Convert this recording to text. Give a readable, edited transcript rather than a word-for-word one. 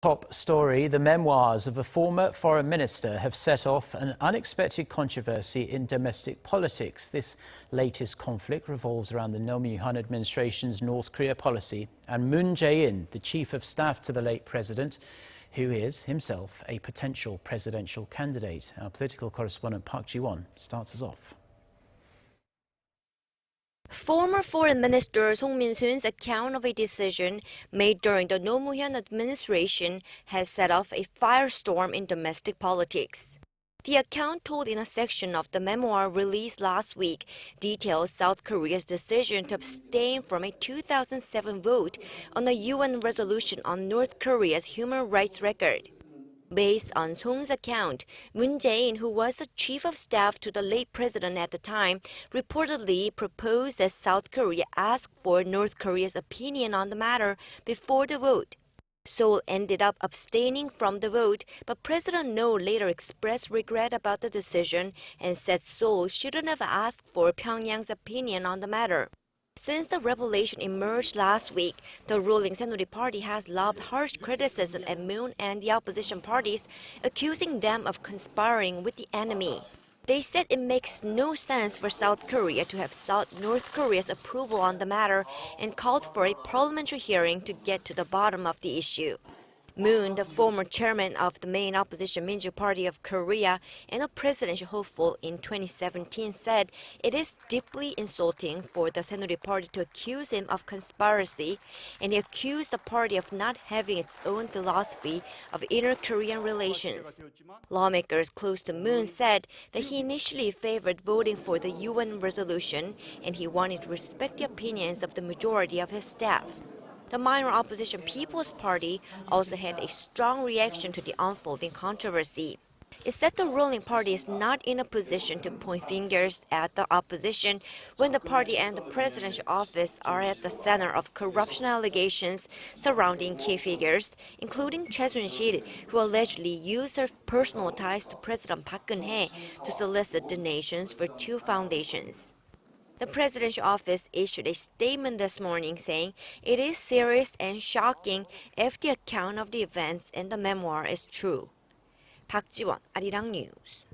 Top story, the memoirs of a former foreign minister have set off an unexpected controversy in domestic politics. This latest conflict revolves around the Roh Moo-hyun administration's North Korea policy and Moon Jae-in, the chief of staff to the late president, who is himself a potential presidential candidate. Our political correspondent Park Ji-won starts us off. Former Foreign Minister Song Min-soon's account of a decision made during the Roh Moo-hyun administration has set off a firestorm in domestic politics. The account, told in a section of the memoir released last week, details South Korea's decision to abstain from a 2007 vote on a UN resolution on North Korea's human rights record. Based on Song's account, Moon Jae-in, who was the chief of staff to the late president at the time, reportedly proposed that South Korea ask for North Korea's opinion on the matter before the vote. Seoul ended up abstaining from the vote, but President Roh later expressed regret about the decision and said Seoul shouldn't have asked for Pyongyang's opinion on the matter. Since the revelation emerged last week, the ruling Saenuri Party has lobbed harsh criticism at Moon and the opposition parties, accusing them of conspiring with the enemy. They said it makes no sense for South Korea to have sought North Korea's approval on the matter and called for a parliamentary hearing to get to the bottom of the issue. Moon, the former chairman of the main opposition Minju Party of Korea and a presidential hopeful in 2017, said it is deeply insulting for the Saenuri Party to accuse him of conspiracy, and he accused the party of not having its own philosophy of inter-Korean relations. Lawmakers close to Moon said that he initially favored voting for the UN resolution, and he wanted to respect the opinions of the majority of his staff. The minor opposition People's Party also had a strong reaction to the unfolding controversy. It said the ruling party is not in a position to point fingers at the opposition when the party and the presidential office are at the center of corruption allegations surrounding key figures, including Choi Soon-sil, who allegedly used her personal ties to President Park Geun-hye to solicit donations for two foundations. The presidential office issued a statement this morning saying it is serious and shocking if the account of the events in the memoir is true. Park Ji-won, Arirang News.